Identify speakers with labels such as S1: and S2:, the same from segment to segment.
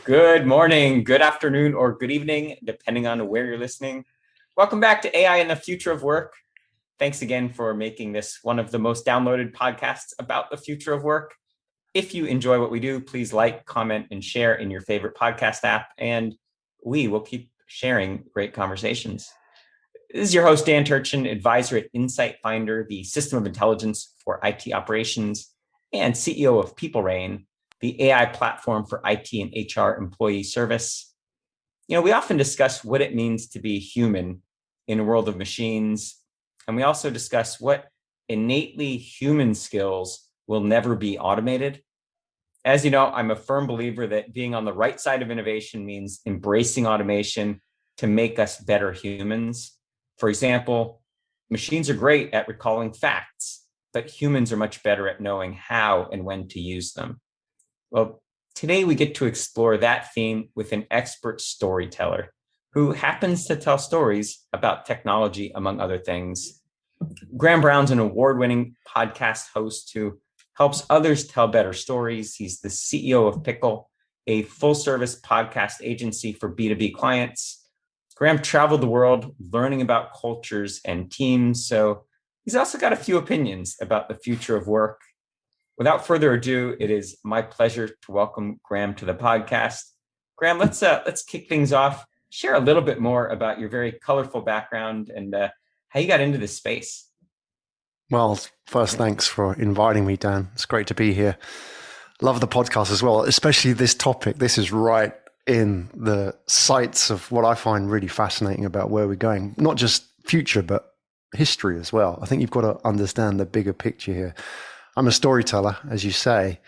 S1: Good morning, good afternoon, or good evening, depending on where you're listening. Welcome back to AI and the Future of Work. Thanks again for making this one of the most downloaded podcasts about the future of work. If you enjoy what we do, please like, comment, and share in your favorite podcast app, and we will keep sharing great conversations. This is your host, Dan Turchin, advisor at Insight Finder, the system of intelligence for IT operations, and CEO of PeopleRain, the AI platform for IT and HR employee service. We often discuss what it means to be human in a world of machines, and we also discuss what innately human skills will never be automated. As you know, I'm a firm believer that being on the right side of innovation means embracing automation to make us better humans. For example, machines are great at recalling facts, but humans are much better at knowing how and when to use them. Well, today we get to explore that theme with an expert storyteller who happens to tell stories about technology, among other things. Graham Brown's an award-winning podcast host who helps others tell better stories. He's the CEO of Pickle, a full-service podcast agency for B2B clients. Graham traveled the world learning about cultures and teams, so he's also got a few opinions about the future of work. Without further ado, it is my pleasure to welcome Graham to the podcast. Graham, let's kick things off. Share a little bit more about your very colorful background and how you got into this space.
S2: Well, first, thanks for inviting me, Dan. It's great to be here. Love the podcast as well, especially this topic. This is right in the sights of what I find really fascinating about where we're going. Not just future, but history as well. I think you've got to understand the bigger picture here. I'm a storyteller, as you say.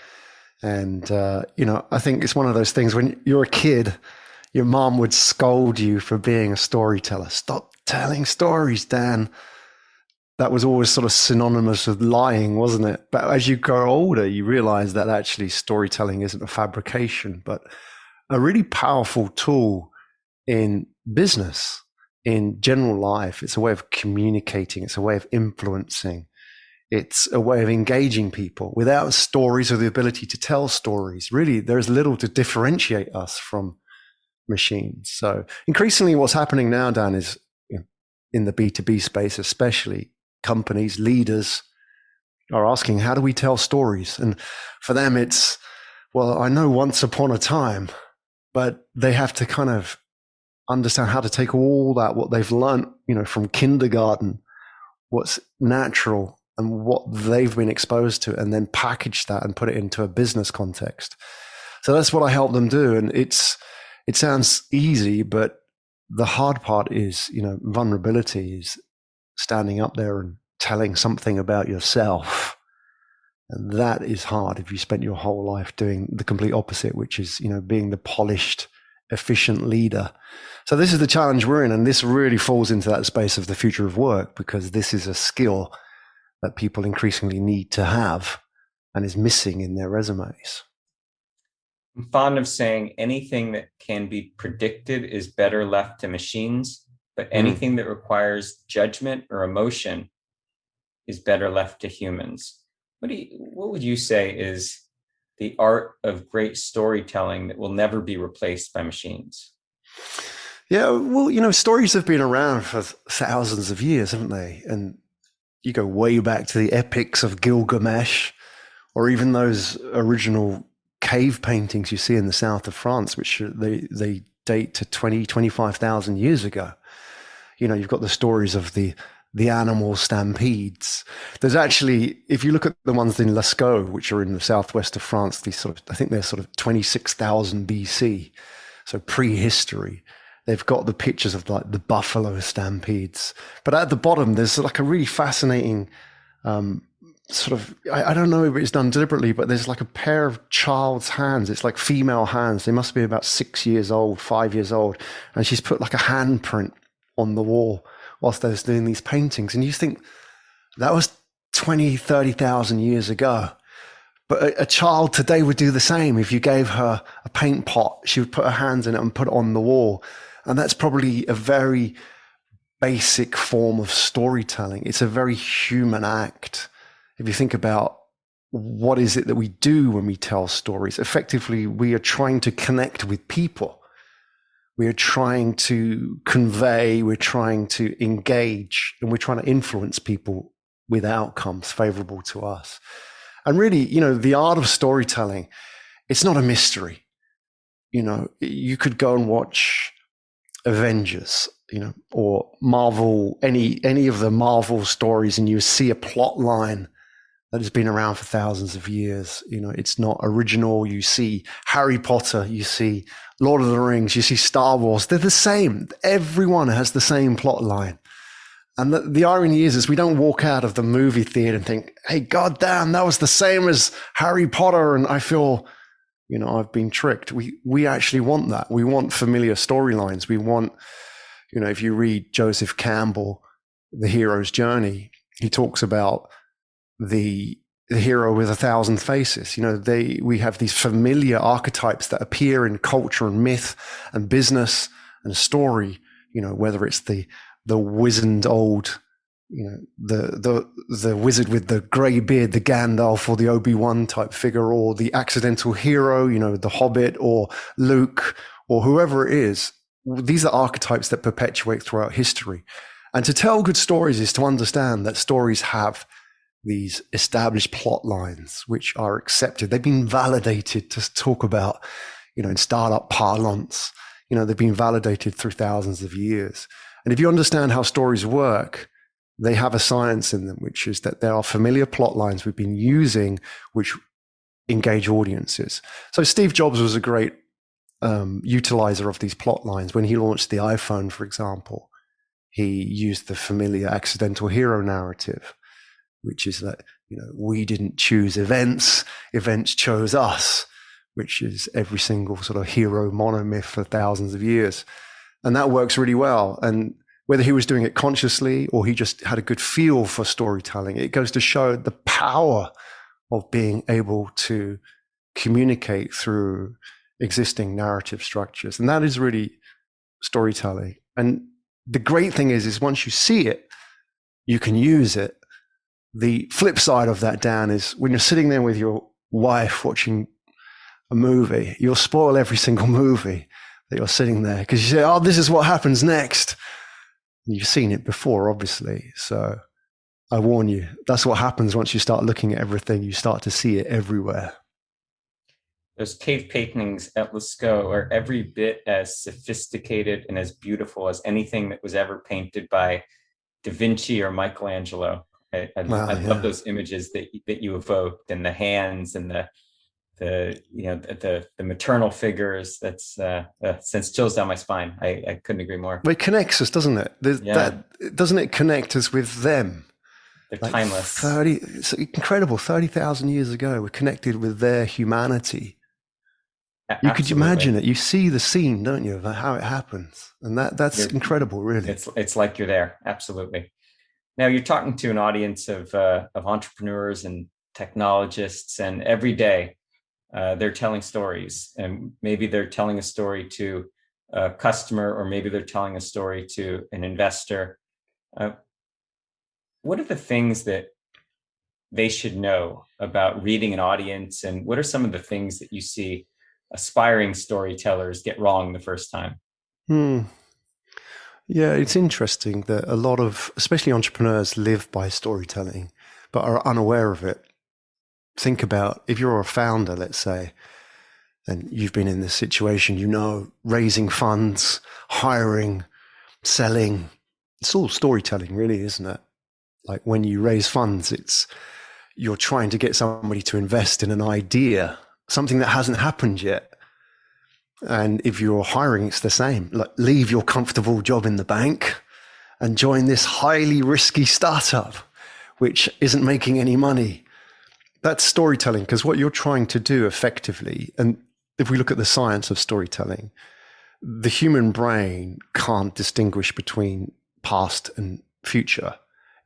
S2: And, I think it's one of those things when you're a kid, your mom would scold you for being a storyteller. Stop telling stories, Dan. That was always sort of synonymous with lying, wasn't it? But as you grow older, you realize that actually storytelling isn't a fabrication, but a really powerful tool in business, in general life. It's a way of communicating. It's a way of influencing. It's a way of engaging people. Without stories or the ability to tell stories, really, there's little to differentiate us from machines. So increasingly what's happening now, Dan, is in the B2B space, especially companies, leaders are asking, how do we tell stories? And for them, it's, well, I know once upon a time, but they have to kind of understand how to take all that, what they've learned, from kindergarten, what's natural, and what they've been exposed to, and then package that and put it into a business context. So that's what I help them do. And it sounds easy, but the hard part is, vulnerability is standing up there and telling something about yourself. And that is hard if you spent your whole life doing the complete opposite, which is, being the polished, efficient leader. So this is the challenge we're in. And this really falls into that space of the future of work, because this is a skill that people increasingly need to have and is missing in their resumes.
S1: I'm fond of saying anything that can be predicted is better left to machines, but anything that requires judgment or emotion is better left to humans. What would you say is the art of great storytelling that will never be replaced by machines?
S2: Yeah, well, stories have been around for thousands of years, haven't they? And you go way back to the epics of Gilgamesh, or even those original cave paintings you see in the south of France, which they date to 25,000 years ago. You've got the stories of the animal stampedes. There's actually, if you look at the ones in Lascaux, which are in the southwest of France, I think they're sort of 26,000 BC, so prehistory. They've got the pictures of like the buffalo stampedes. But at the bottom, there's like a really fascinating I don't know if it's done deliberately, but there's like a pair of child's hands. It's like female hands. They must be about 6 years old, 5 years old. And she's put like a handprint on the wall whilst they're doing these paintings. And you think that was 20, 30,000 years ago. But a child today would do the same. If you gave her a paint pot, she would put her hands in it and put it on the wall. And that's probably a very basic form of storytelling. It's a very human act. If you think about what is it that we do when we tell stories? Effectively, we are trying to connect with people. We are trying to convey, we're trying to engage, and we're trying to influence people with outcomes favorable to us. And really, the art of storytelling, it's not a mystery. You could go and watch Avengers, or Marvel, any of the Marvel stories, and you see a plot line that has been around for thousands of years. It's not original. You see Harry Potter, you see Lord of the Rings, you see Star Wars. They're the same. Everyone has the same plot line. And the irony is we don't walk out of the movie theater and think, hey, goddamn, that was the same as Harry Potter, and I feel, I've been tricked. We actually want that. We want familiar storylines. We want, if you read Joseph Campbell, The Hero's Journey, he talks about the hero with 1,000 faces. We have these familiar archetypes that appear in culture and myth and business and story, whether it's the wizened old, the wizard with the grey beard, the Gandalf or the Obi-Wan type figure, or the accidental hero, the Hobbit or Luke or whoever it is. These are archetypes that perpetuate throughout history. And to tell good stories is to understand that stories have these established plot lines which are accepted. They've been validated, to talk about, in startup parlance. They've been validated through thousands of years. And if you understand how stories work, they have a science in them, which is that there are familiar plot lines we've been using which engage audiences. So Steve Jobs was a great utilizer of these plot lines. When he launched the iPhone, for example, he used the familiar accidental hero narrative, which is that, we didn't choose events chose us, which is every single sort of hero monomyth for thousands of years. And that works really well. And whether he was doing it consciously or he just had a good feel for storytelling, it goes to show the power of being able to communicate through existing narrative structures. And that is really storytelling. And the great thing is once you see it, you can use it. The flip side of that, Dan, is when you're sitting there with your wife watching a movie, you'll spoil every single movie that you're sitting there because you say, oh, this is what happens next. And you've seen it before, obviously. So I warn you, that's what happens once you start looking at everything. You start to see it everywhere.
S1: Those cave paintings at Lascaux are every bit as sophisticated and as beautiful as anything that was ever painted by Da Vinci or Michelangelo. I love those images that you evoked, and the hands and the maternal figures. That's sends chills down my spine. I couldn't agree more.
S2: But it connects us, doesn't it? Doesn't it connect us with them?
S1: They're timeless.
S2: It's incredible. 30,000 years ago, we're connected with their humanity. You could imagine it. You see the scene, don't you, of how it happens, and that's incredible, really.
S1: It's like you're there. Absolutely. Now you're talking to an audience of entrepreneurs and technologists, and every day they're telling stories, and maybe they're telling a story to a customer, or maybe they're telling a story to an investor. What are the things that they should know about reading an audience, and what are some of the things that you see aspiring storytellers get wrong the first time?
S2: Yeah, it's interesting that a lot of, especially entrepreneurs, live by storytelling, but are unaware of it. Think about if you're a founder, let's say, and you've been in this situation, raising funds, hiring, selling, it's all storytelling, really, isn't it? Like when you raise funds, you're trying to get somebody to invest in an idea, something that hasn't happened yet. And if you're hiring, it's the same. Like, leave your comfortable job in the bank and join this highly risky startup, which isn't making any money. That's storytelling, because what you're trying to do effectively, and if we look at the science of storytelling, the human brain can't distinguish between past and future.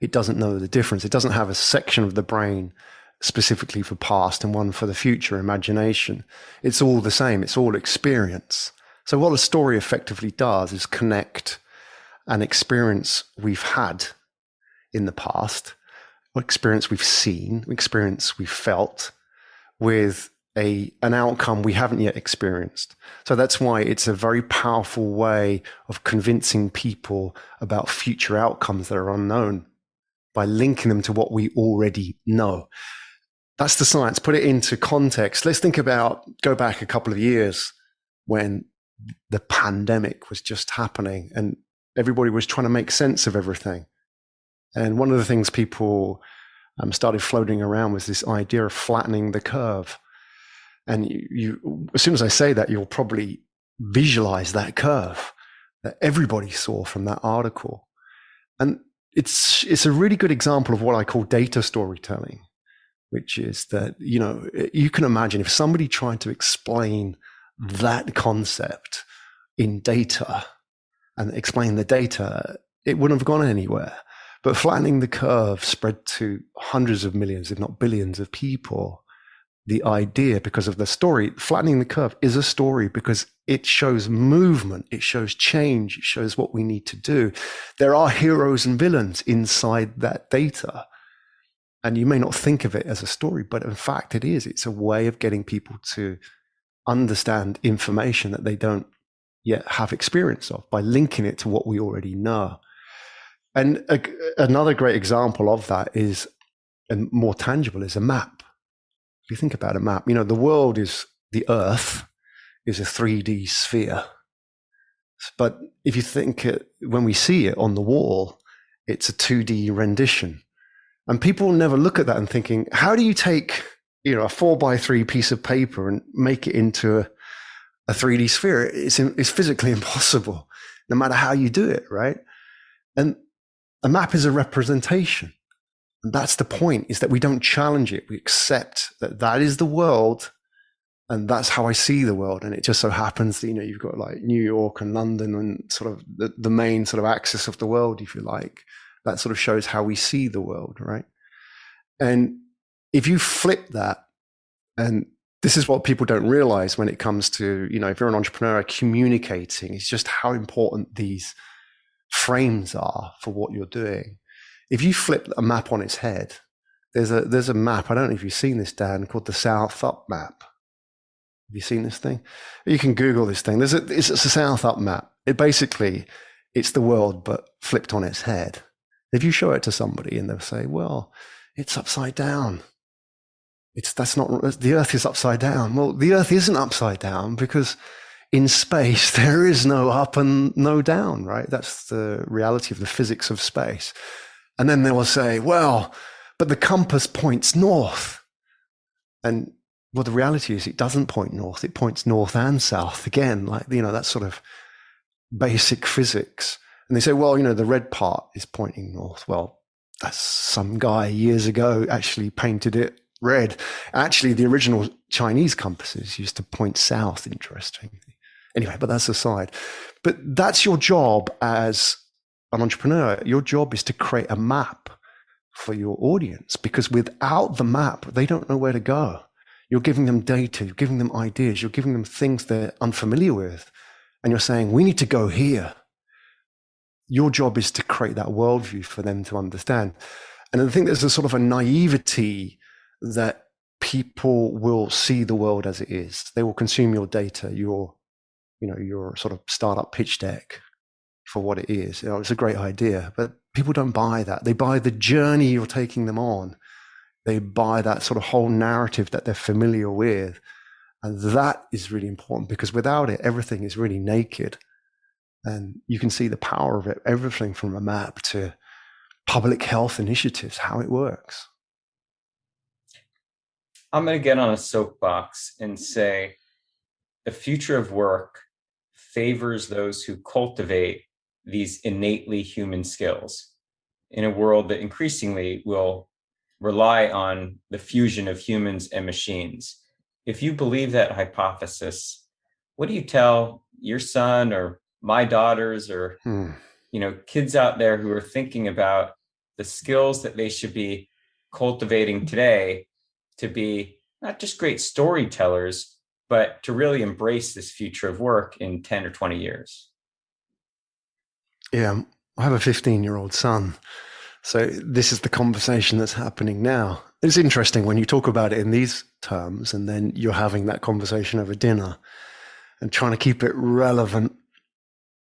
S2: It doesn't know the difference. It doesn't have a section of the brain specifically for past and one for the future, imagination. It's all the same. It's all experience. So what a story effectively does is connect an experience we've had in the past experience we've seen, experience we've felt, with an outcome we haven't yet experienced. So that's why it's a very powerful way of convincing people about future outcomes that are unknown by linking them to what we already know. That's the science. Put it into context. Let's go back a couple of years when the pandemic was just happening and everybody was trying to make sense of everything. And one of the things people started floating around was this idea of flattening the curve. And you, as soon as I say that, you'll probably visualize that curve that everybody saw from that article. And it's a really good example of what I call data storytelling, which is that, you can imagine if somebody tried to explain that concept in data and explain the data, it wouldn't have gone anywhere. But flattening the curve spread to hundreds of millions, if not billions of people. The idea, because of the story, flattening the curve is a story because it shows movement, it shows change, it shows what we need to do. There are heroes and villains inside that data. And you may not think of it as a story, but in fact it is. It's a way of getting people to understand information that they don't yet have experience of by linking it to what we already know. And another great example of that is, and more tangible, is a map. If you think about a map, the world the Earth is a 3D sphere. But if you think when we see it on the wall, it's a 2D rendition. And people never look at that and thinking, how do you take, a 4x3 piece of paper and make it into a 3D sphere? It's physically impossible, no matter how you do it, right? And a map is a representation. And that's the point, is that we don't challenge it. We accept that is the world, and that's how I see the world. And it just so happens that, you've got like New York and London and sort of the main sort of axis of the world, if you like. That sort of shows how we see the world, right? And if you flip that, and this is what people don't realize when it comes to, if you're an entrepreneur communicating, it's just how important these frames are for what you're doing. If you flip a map on its head, there's a map, I don't know if you've seen this, Dan, called the South Up map. Have you seen this thing? You can Google this thing. It's a South Up map. It's the world, but flipped on its head. If you show it to somebody and they'll say, well, it's upside down. The Earth is upside down. Well, the Earth isn't upside down because in space, there is no up and no down, right? That's the reality of the physics of space. And then they will say, well, but the compass points north. And well, the reality is it doesn't point north. It points north and south. Again, that's sort of basic physics. And they say, well, the red part is pointing north. Well, that's some guy years ago actually painted it red. Actually, the original Chinese compasses used to point south, interestingly. Anyway, but that's aside. But that's your job as an entrepreneur. Your job is to create a map for your audience, because without the map, they don't know where to go. You're giving them data, you're giving them ideas, you're giving them things they're unfamiliar with. And you're saying, we need to go here. Your job is to create that worldview for them to understand. And I think there's a sort of a naivety that people will see the world as it is. They will consume your data, your sort of startup pitch deck for what it is. It's a great idea, but people don't buy that. They buy the journey you're taking them on. They buy that sort of whole narrative that they're familiar with. And that is really important, because without it, everything is really naked. And you can see the power of it, everything from a map to public health initiatives, how it works.
S1: I'm going to get on a soapbox and say the future of work favors those who cultivate these innately human skills in a world that increasingly will rely on the fusion of humans and machines. If you believe that hypothesis, what do you tell your son or my daughters or kids out there who are thinking about the skills that they should be cultivating today to be not just great storytellers, but to really embrace this future of work in 10 or 20 years?
S2: Yeah, I have a 15-year-old son. So this is the conversation that's happening now. It's interesting when you talk about it in these terms, and then you're having that conversation over dinner and trying to keep it relevant.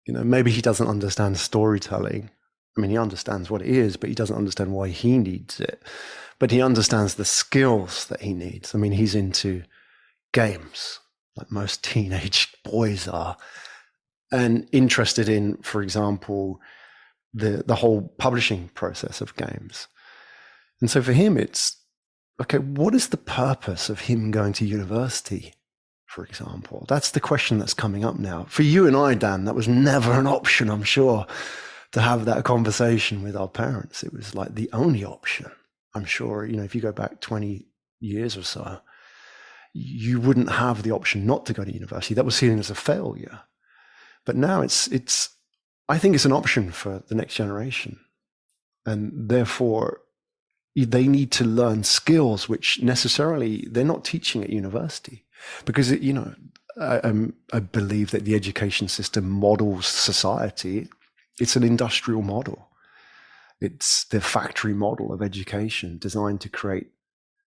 S2: Maybe he doesn't understand storytelling. I mean, he understands what it is, but he doesn't understand why he needs it. But he understands the skills that he needs. I mean, he's into games, like most teenage boys are, and interested in, for example, the whole publishing process of games. And so for him, it's, okay, what is the purpose of him going to university, for example? That's the question that's coming up now. For you and I, Dan, that was never an option, I'm sure, to have that conversation with our parents. It was like the only option. I'm sure, if you go back 20 years or so, you wouldn't have the option not to go to university. That was seen as a failure. But now I think it's an option for the next generation. And therefore, they need to learn skills which necessarily they're not teaching at university. Because, I believe that the education system models society. It's an industrial model. It's the factory model of education designed to create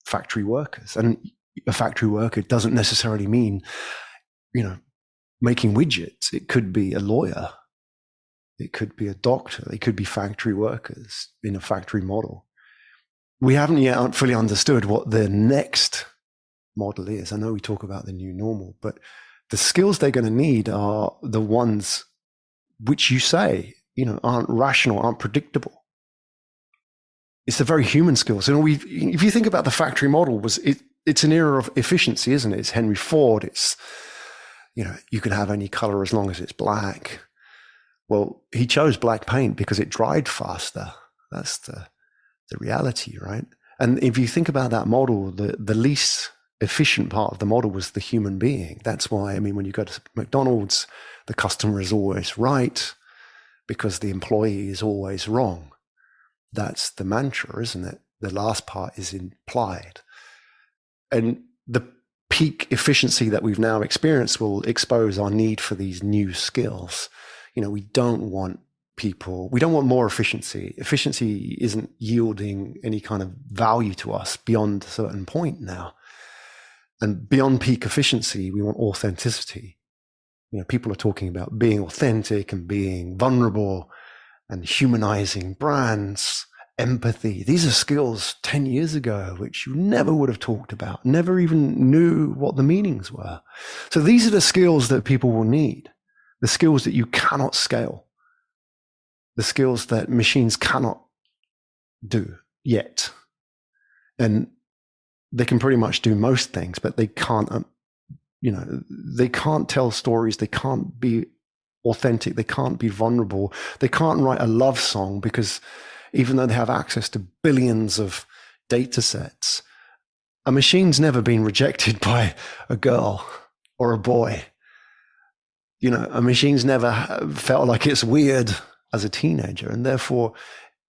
S2: factory workers. And a factory worker doesn't necessarily mean, making widgets. It could be a lawyer. It could be a doctor. It could be factory workers in a factory model. We haven't yet fully understood what the next model is. I know we talk about the new normal, but the skills they're going to need are the ones which you say, aren't rational, aren't predictable. It's the very human skills. And if you think about the factory model, it's an era of efficiency, isn't it? It's Henry Ford. It's, you can have any color as long as it's black. Well, he chose black paint because it dried faster. That's the reality, right? And if you think about that model, the least efficient part of the model was the human being. That's why, when you go to McDonald's, the customer is always right because the employee is always wrong. That's the mantra, isn't it? The last part is implied. And the peak efficiency that we've now experienced will expose our need for these new skills. We don't want more efficiency. Efficiency isn't yielding any kind of value to us beyond a certain point now. And beyond peak efficiency, we want authenticity. People are talking about being authentic and being vulnerable and humanizing brands, empathy. These are skills 10 years ago, which you never would have talked about, never even knew what the meanings were. So these are the skills that people will need, the skills that you cannot scale, the skills that machines cannot do yet. And they can pretty much do most things, but they can't, they can't tell stories. They can't be authentic. They can't be vulnerable. They can't write a love song because even though they have access to billions of data sets, a machine's never been rejected by a girl or a boy. A machine's never felt like it's weird as a teenager, and therefore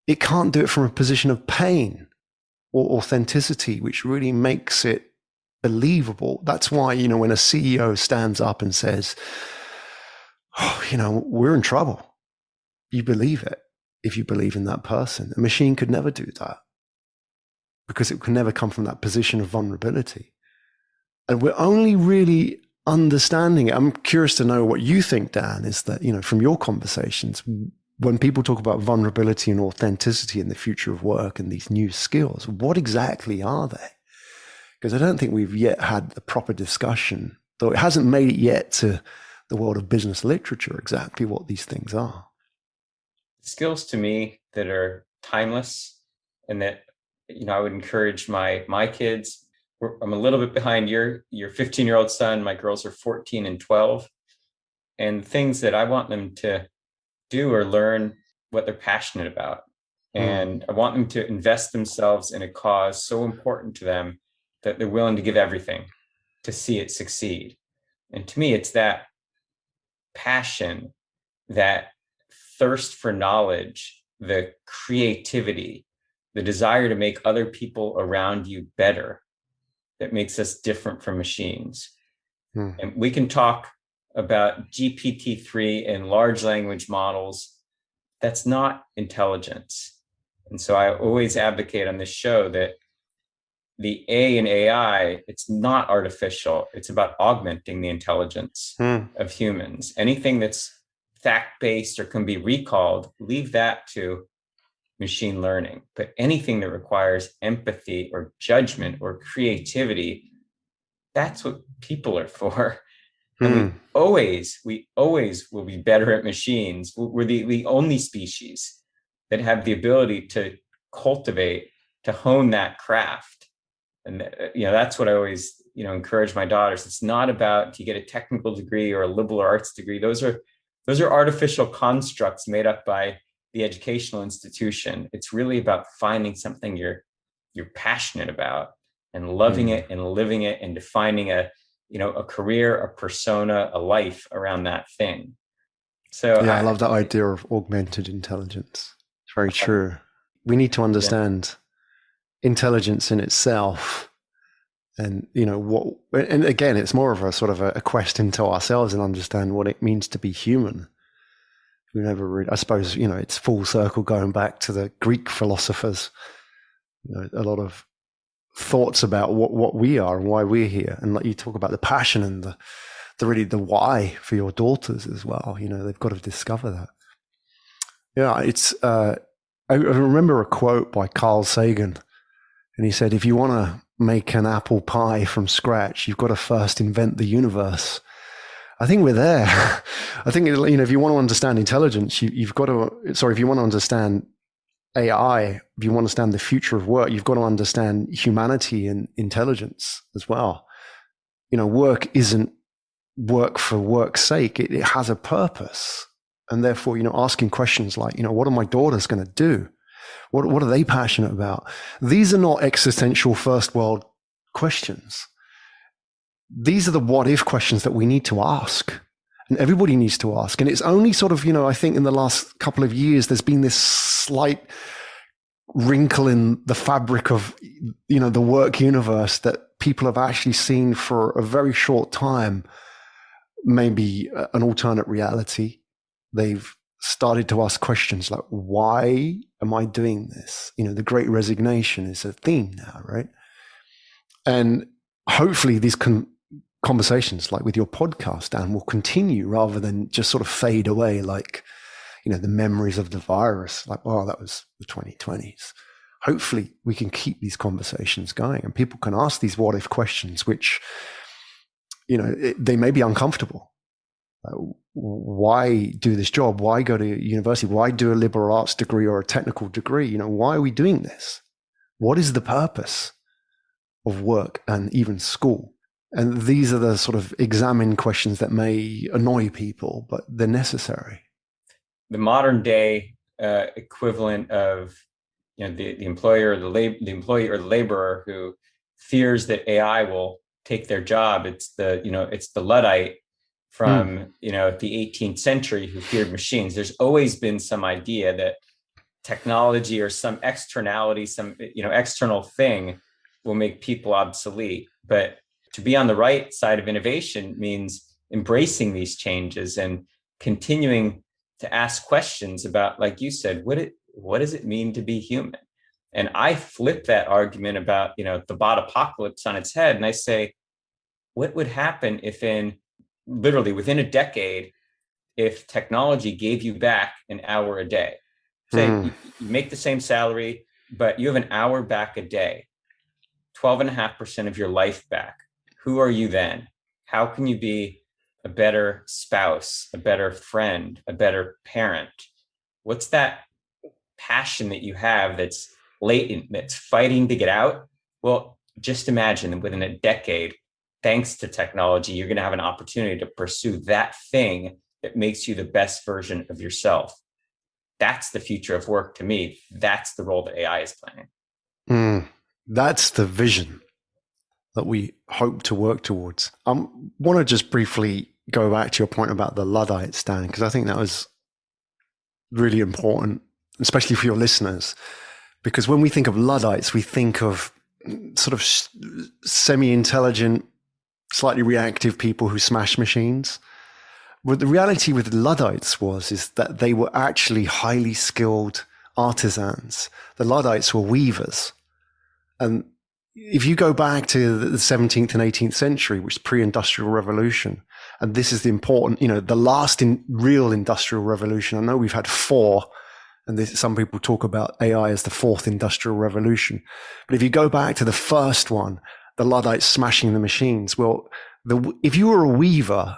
S2: it can't do it from a position of pain or authenticity, which really makes it believable. That's why, when a CEO stands up and says, we're in trouble, you believe it if you believe in that person. A machine could never do that because it can never come from that position of vulnerability. And we're only really understanding it. I'm curious to know what you think, Dan, is that, from your conversations, when people talk about vulnerability and authenticity in the future of work and these new skills, what exactly are they? Because I don't think we've yet had a proper discussion, though it hasn't made it yet to the world of business literature, exactly what these things are.
S1: Skills to me that are timeless and that, I would encourage my kids. I'm a little bit behind your 15-year-old son. My girls are 14 and 12. And things that I want them to do or learn what they're passionate about. And I want them to invest themselves in a cause so important to them that they're willing to give everything to see it succeed. And to me, it's that passion, that thirst for knowledge, the creativity, the desire to make other people around you better that makes us different from machines. And we can talk about GPT-3 and large language models. That's not intelligence. And so I always advocate on this show that the A in AI, it's not artificial. It's about augmenting the intelligence of humans. Anything that's fact-based or can be recalled, leave that to machine learning. But anything that requires empathy or judgment or creativity, that's what people are for. And we always will be better at machines. We're the only species that have the ability to cultivate, to hone that craft. And that's what I always encourage my daughters. It's not about, do you get a technical degree or a liberal arts degree? Those are artificial constructs made up by the educational institution. It's really about finding something you're passionate about and loving it and living it and defining a career, a persona, a life around that thing. So
S2: yeah, I love that idea of augmented intelligence. It's very true. We need to understand intelligence in itself, and and again, it's more of a sort of a question to ourselves and understand what it means to be human. We never really, I suppose, it's full circle going back to the Greek philosophers. A lot of thoughts about what we are and why we're here, and like you talk about the passion and the why for your daughters as well. They've got to discover that. Yeah, it's. I remember a quote by Carl Sagan. And he said, if you want to make an apple pie from scratch, you've got to first invent the universe. I think we're there. I think, if you want to understand intelligence, if you want to understand AI, if you want to understand the future of work, you've got to understand humanity and intelligence as well. Work isn't work for work's sake. It has a purpose. And therefore, asking questions like, what are my daughters going to do? What are they passionate about? These are not existential first world questions. These are the what if questions that we need to ask. And everybody needs to ask. And it's only sort of, I think in the last couple of years, there's been this slight wrinkle in the fabric of, the work universe that people have actually seen for a very short time, maybe an alternate reality. They've started to ask questions like, why am I doing this? The Great Resignation is a theme now, right? And hopefully these conversations, like with your podcast, Dan, will continue rather than just sort of fade away like, the memories of the virus, like, oh, that was the 2020s. Hopefully we can keep these conversations going and people can ask these what if questions, which, they may be uncomfortable. Why do this job? Why go to university? Why do a liberal arts degree or a technical degree? Why are we doing this? What is the purpose of work and even school? And these are the sort of examine questions that may annoy people, but they're necessary.
S1: The modern day equivalent of the employer or the employee or the laborer who fears that AI will take their job. It's the Luddite from the 18th century who feared machines. There's always been some idea that technology or some externality, some external thing will make people obsolete. But to be on the right side of innovation means embracing these changes and continuing to ask questions about, like you said, what does it mean to be human? And I flip that argument about the bot apocalypse on its head, and I say, what would happen if literally within a decade, if technology gave you back an hour a day? Say you make the same salary, but you have an hour back a day, 12.5% of your life back. Who are you then? How can you be a better spouse, a better friend, a better parent? What's that passion that you have that's latent, that's fighting to get out? Well, just imagine that within a decade, thanks to technology, you're going to have an opportunity to pursue that thing that makes you the best version of yourself. That's the future of work to me. That's the role that AI is playing.
S2: That's the vision that we hope to work towards. I want to just briefly go back to your point about the Luddites, Dan, because I think that was really important, especially for your listeners, because when we think of Luddites, we think of sort of semi-intelligent, slightly reactive people who smash machines. But the reality with Luddites is that they were actually highly skilled, artisans. The Luddites were weavers. And if you go back to the 17th and 18th century, which is pre-industrial revolution, and this is the important, the last real industrial revolution. I know we've had four, and some people talk about AI as the fourth industrial revolution. But if you go back to the first one, the Luddites smashing the machines, well, if you were a weaver,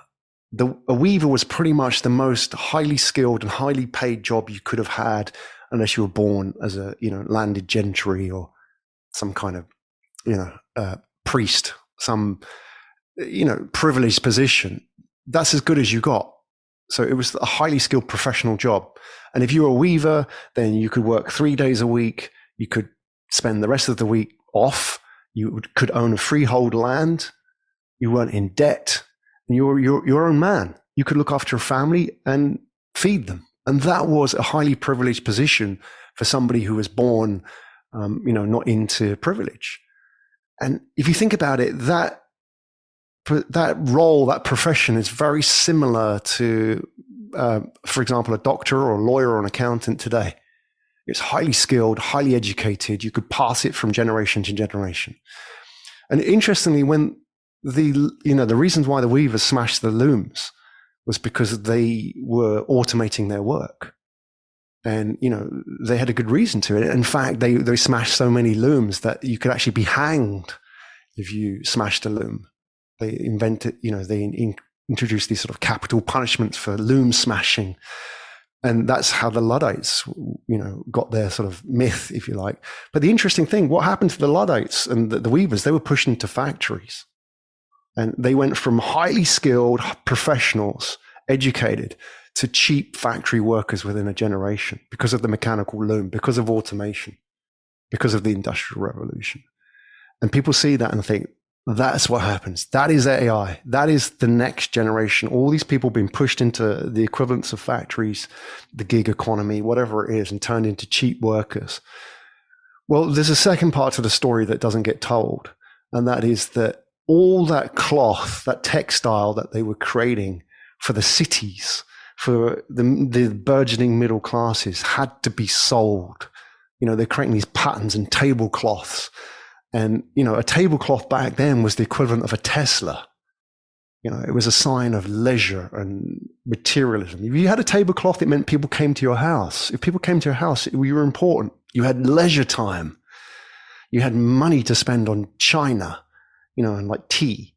S2: a weaver was pretty much the most highly skilled and highly paid job you could have had, unless you were born as a landed gentry or some kind of priest, some privileged position. That's as good as you got. So it was a highly skilled professional job. And if you were a weaver, then you could work 3 days a week. You could spend the rest of the week off. You could own a freehold land. You weren't in debt. And you were your own man. You could look after a family and feed them. And that was a highly privileged position for somebody who was born, not into privilege. And if you think about it, that role, that profession is very similar to, for example, a doctor or a lawyer or an accountant today. It's highly skilled, highly educated. You could pass it from generation to generation. And interestingly, when the reasons why the weavers smashed the looms was because they were automating their work. And, they had a good reason to it. In fact, they smashed so many looms that you could actually be hanged if you smashed a loom. They invented, they introduced these sort of capital punishments for loom smashing. And that's how the Luddites, got their sort of myth, if you like. But the interesting thing, what happened to the Luddites and the weavers, they were pushed into factories. And they went from highly skilled professionals, educated, to cheap factory workers within a generation because of the mechanical loom, because of automation, because of the Industrial Revolution. And people see that and think, that's what happens. That is AI. That is the next generation. All these people being pushed into the equivalents of factories, the gig economy, whatever it is, and turned into cheap workers. Well, there's a second part to the story that doesn't get told. And that is that all that cloth, that textile that they were creating for the cities, for the burgeoning middle classes, had to be sold. They're creating these patterns and tablecloths. And, a tablecloth back then was the equivalent of a Tesla. It was a sign of leisure and materialism. If you had a tablecloth, it meant people came to your house. If people came to your house, you were important. You had leisure time. You had money to spend on china, and like tea.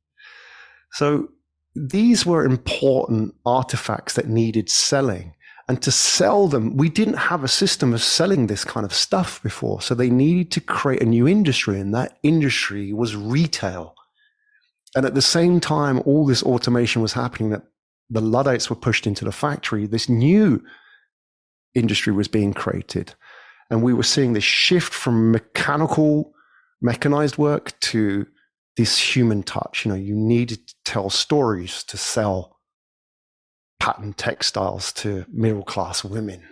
S2: So these were important artifacts that needed selling. And to sell them, we didn't have a system of selling this kind of stuff before. So they needed to create a new industry, and that industry was retail. And at the same time, all this automation was happening, that the Luddites were pushed into the factory, this new industry was being created. And we were seeing this shift from mechanized work to this human touch. You needed to tell stories to sell patterned textiles to middle-class women.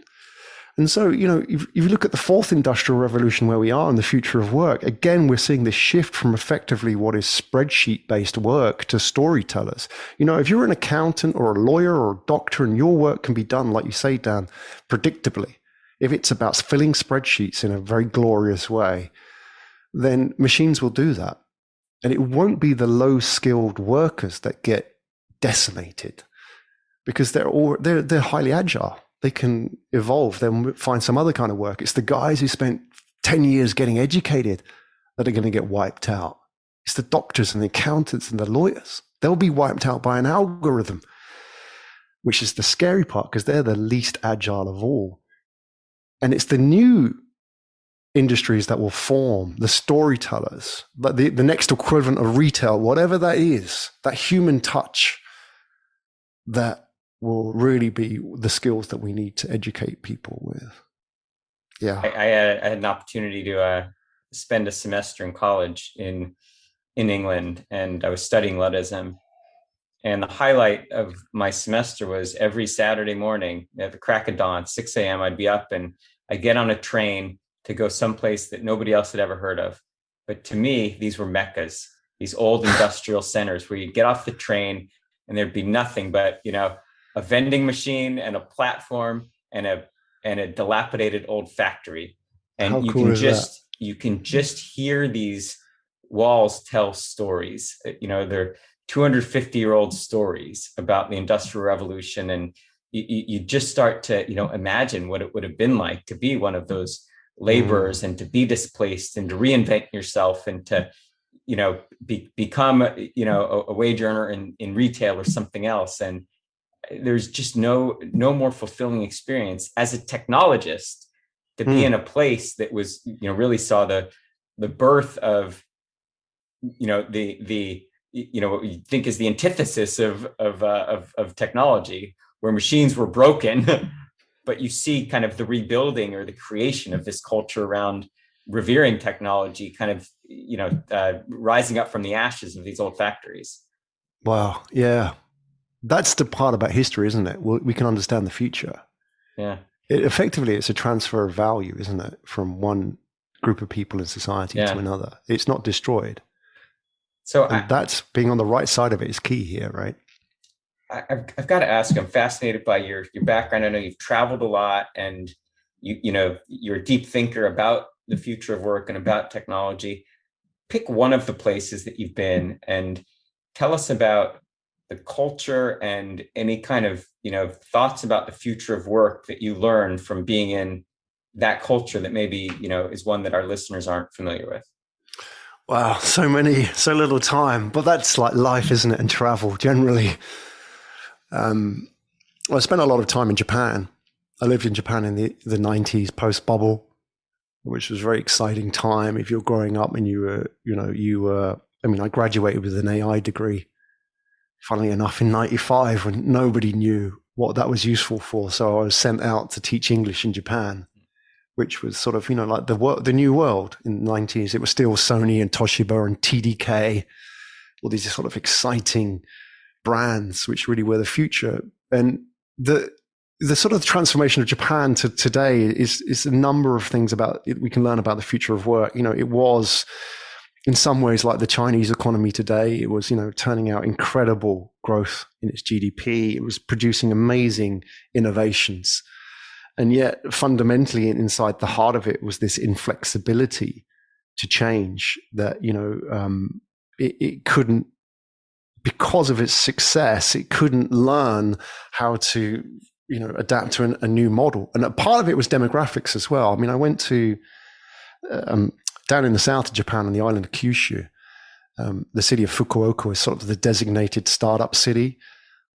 S2: And so, if you look at the fourth industrial revolution, where we are in the future of work, again, we're seeing this shift from effectively what is spreadsheet-based work to storytellers. If you're an accountant or a lawyer or a doctor and your work can be done, like you say, Dan, predictably, if it's about filling spreadsheets in a very glorious way, then machines will do that. And it won't be the low-skilled workers that get decimated, because they're highly agile. They can evolve. They'll find some other kind of work. It's the guys who spent 10 years getting educated that are going to get wiped out. It's the doctors and the accountants and the lawyers. They'll be wiped out by an algorithm, which is the scary part, because they're the least agile of all. And it's the new industries that will form, the storytellers, but the next equivalent of retail, whatever that is, that human touch, that will really be the skills that we need to educate people with. Yeah.
S1: I had an opportunity to spend a semester in college in England, and I was studying Luddism. And the highlight of my semester was every Saturday morning at the crack of dawn, 6 a.m., I'd be up and I'd get on a train to go someplace that nobody else had ever heard of. But to me, these were meccas, these old industrial centers where you'd get off the train and there'd be nothing but, a vending machine and a platform and a and a dilapidated old factory,
S2: How
S1: and
S2: cool is that?
S1: you can just hear these walls tell stories. They're 250-year-old stories about the Industrial Revolution, and you just start to imagine what it would have been like to be one of those
S2: Mm.
S1: laborers and to be displaced and to reinvent yourself and to become a wage earner in retail or something else. And there's just no more fulfilling experience as a technologist to be
S2: Mm.
S1: in a place that was really saw the birth of the what you think is the antithesis of technology, where machines were broken, but you see kind of the rebuilding or the creation of this culture around revering technology, kind of rising up from the ashes of these old factories.
S2: Wow. Yeah. That's the part about history, isn't it? We can understand the future.
S1: Yeah,
S2: Effectively, it's a transfer of value, isn't it, from one group of people in society to
S1: yeah.
S2: another. It's not destroyed.
S1: So
S2: And that's being on the right side of it is key here, right?
S1: I've got to ask. I'm fascinated by your background. I know you've traveled a lot, and you're a deep thinker about the future of work and about technology. Pick one of the places that you've been and tell us about the culture and any kind of thoughts about the future of work that you learned from being in that culture that maybe is one that our listeners aren't familiar with.
S2: Wow, so many, so little time. But that's like life, isn't it? And travel generally. Well, I spent a lot of time in Japan. I lived in Japan in the 90s post bubble, which was a very exciting time. If you're growing up and I graduated with an AI degree, funnily enough, in 95 when nobody knew what that was useful for. So I was sent out to teach English in Japan, which was sort of, like the new world in the 90s. It was still Sony and Toshiba and TDK, all these sort of exciting brands, which really were the future. And the sort of transformation of Japan to today is a number of things about it we can learn about the future of work. It was in some ways like the Chinese economy today. It was, turning out incredible growth in its GDP. It was producing amazing innovations. And yet fundamentally inside the heart of it was this inflexibility to change that, it couldn't, because of its success, it couldn't learn how to, adapt to a new model. And a part of it was demographics as well. I mean, I went to down in the south of Japan on the island of Kyushu. The city of Fukuoka is sort of the designated startup city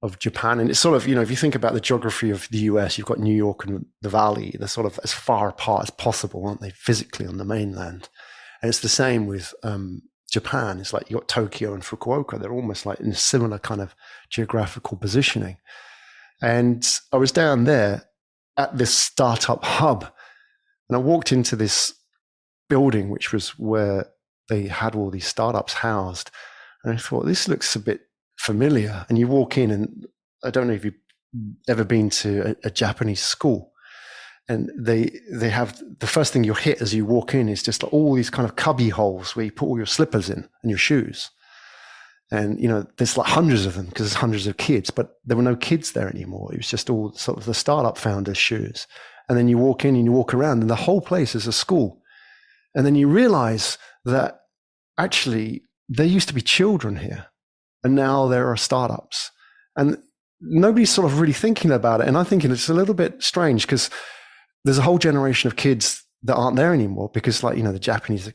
S2: of Japan. And it's sort of, if you think about the geography of the US, you've got New York and the Valley. They're sort of as far apart as possible, aren't they, physically on the mainland? And it's the same with Japan. It's like you got Tokyo and Fukuoka. They're almost like in a similar kind of geographical positioning. And I was down there at this startup hub, and I walked into this building, which was where they had all these startups housed. And I thought, this looks a bit familiar. And you walk in, and I don't know if you've ever been to a Japanese school. And they have, the first thing you'll hit as you walk in is just all these kind of cubby holes where you put all your slippers in and your shoes. And, there's like hundreds of them because there's hundreds of kids, but there were no kids there anymore. It was just all sort of the startup founders' shoes. And then you walk in and you walk around, and the whole place is a school. And then you realize that actually there used to be children here, and now there are startups. And nobody's sort of really thinking about it. And I'm thinking it's a little bit strange because there's a whole generation of kids that aren't there anymore because, the Japanese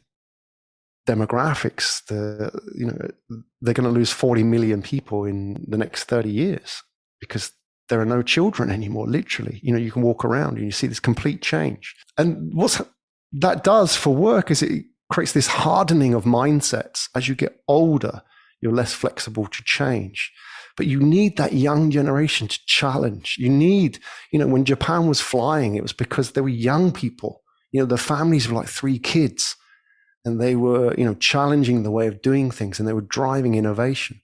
S2: demographics, they're going to lose 40 million people in the next 30 years because there are no children anymore, literally. You can walk around and you see this complete change. And what that does for work is it creates this hardening of mindsets. As you get older, you're less flexible to change. But you need that young generation to challenge. You need, when Japan was flying, it was because there were young people. The families were like 3 kids, and they were, challenging the way of doing things, and they were driving innovation.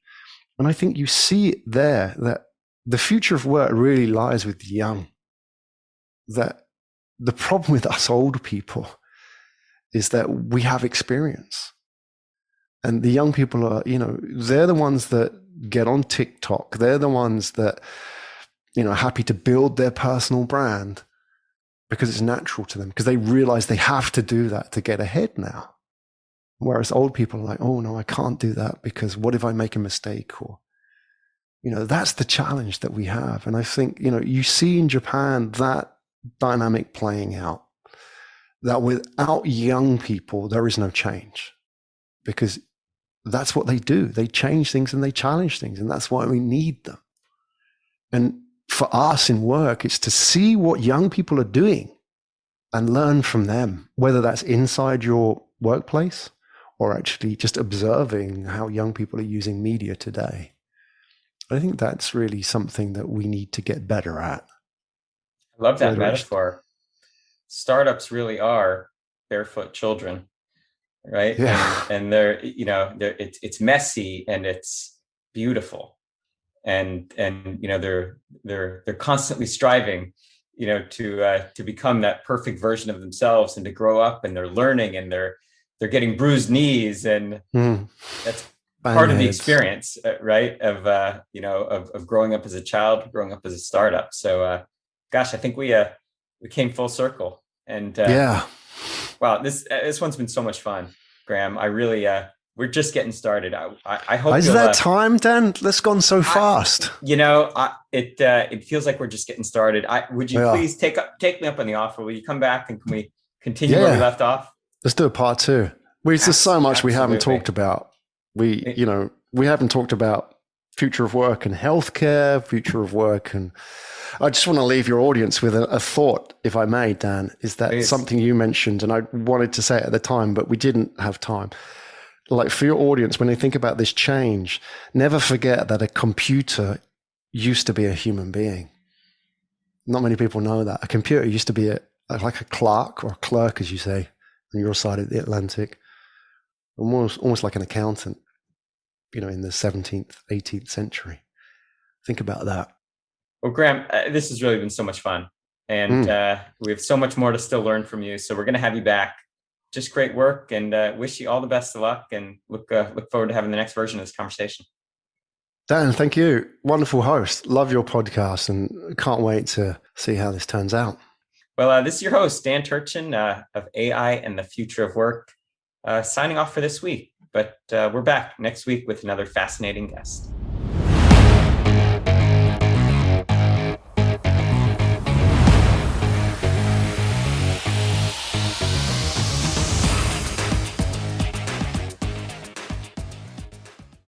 S2: And I think you see it there, that the future of work really lies with the young. That the problem with us old people is that we have experience. And the young people are, they're the ones that get on TikTok. They're the ones that, are happy to build their personal brand. because it's natural to them, because they realize they have to do that to get ahead now. Whereas old people are like, oh no, I can't do that because what if I make a mistake? Or, that's the challenge that we have. And I think, you see in Japan that dynamic playing out, that without young people, there is no change, because that's what they do. They change things and they challenge things. And that's why we need them. And for us in work, it's to see what young people are doing and learn from them, whether that's inside your workplace or actually just observing how young people are using media today. I think that's really something that we need to get better at.
S1: I love that metaphor. Startups really are barefoot children, right?
S2: Yeah.
S1: And they're, it's messy and it's beautiful. And they're constantly striving, to become that perfect version of themselves and to grow up, and they're learning, and they're getting bruised knees, and that's part of the experience, right? Of growing up as a child, growing up as a startup. So, gosh, I think we came full circle. And wow, this one's been so much fun, Graham. I really, we're just getting started. I hope.
S2: Is that time, Dan? That's gone so fast.
S1: It feels like we're just getting started. Would you please take me up on the offer? Will you come back and can we continue where we left off?
S2: Let's do a part 2. There's so much we haven't talked about. We haven't talked about future of work and healthcare, future of work. And I just want to leave your audience with a thought, if I may, Dan, is that something you mentioned, and I wanted to say it at the time, but we didn't have time. Like, for your audience, when they think about this change, never forget that a computer used to be a human being. Not many people know that. A computer used to be like a clerk, or a clerk, as you say, on your side of the Atlantic, almost like an accountant, in the 17th, 18th century. Think about that.
S1: Well, Graham, this has really been so much fun. And we have so much more to still learn from you. So we're going to have you back. Just great work, and wish you all the best of luck, and look forward to having the next version of this conversation.
S2: Dan, thank you. Wonderful host. Love your podcast, and can't wait to see how this turns out.
S1: Well, this is your host, Dan Turchin, of AI and the Future of Work, signing off for this week. But we're back next week with another fascinating guest.